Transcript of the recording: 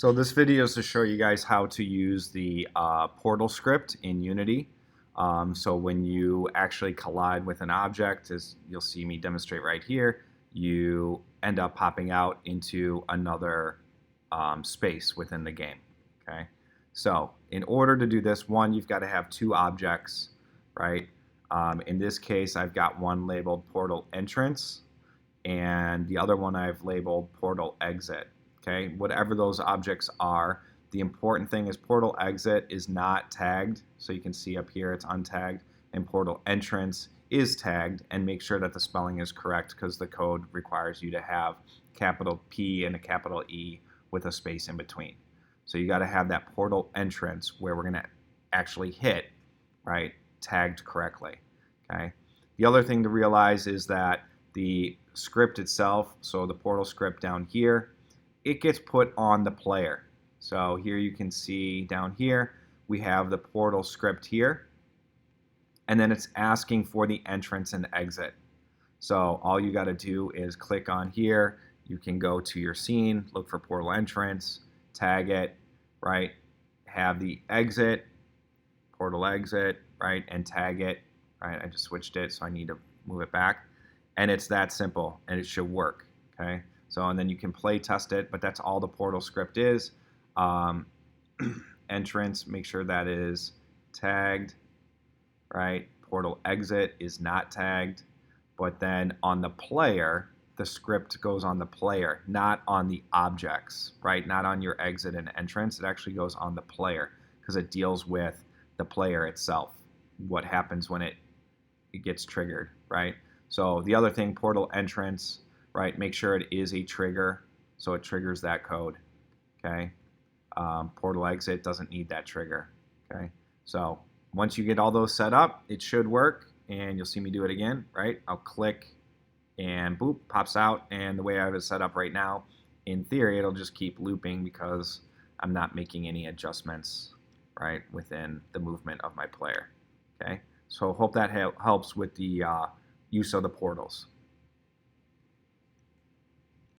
So this video is to show you guys how to use the portal script in Unity. So when you actually collide with an object, as you'll see me demonstrate right here, you end up popping out into another space within the game. Okay. So in order to do this, one, you've got to have two objects, right? In this case, I've got one labeled portal entrance, and the other one I've labeled portal exit. Okay, whatever those objects are, the important thing is portal exit is not tagged, so you can see up here it's untagged, and portal entrance is tagged, and make sure that the spelling is correct because the code requires you to have capital P and a capital E with a space in between. So you got to have that portal entrance where we're going to actually hit, right, tagged correctly. Okay. The other thing to realize is that the script itself, so the portal script down here, it gets put on the player. So here you can see down here we have the portal script here, and then it's asking for the entrance and exit. So all you got to do is click on here. You can go to your scene, look for portal entrance, tag it, right, have the exit, portal exit, right, and tag it, right. I just switched it, so I need to move it back, and it's that simple, and it should work. Okay. So, and then you can play test it, but that's all the portal script is. Entrance, make sure that is tagged, right? Portal exit is not tagged, but then on the player, the script goes on the player, not on the objects, right? Not on your exit and entrance. It actually goes on the player because it deals with the player itself, what happens when it gets triggered, right? So the other thing, portal entrance, right, make sure it is a trigger, so it triggers that code, okay? Portal exit doesn't need that trigger, okay? So once you get all those set up, it should work, and you'll see me do it again, right? I'll click, and boop, pops out, and the way I have it set up right now, in theory, it'll just keep looping because I'm not making any adjustments, right, within the movement of my player, okay? So hope that helps with the use of the portals.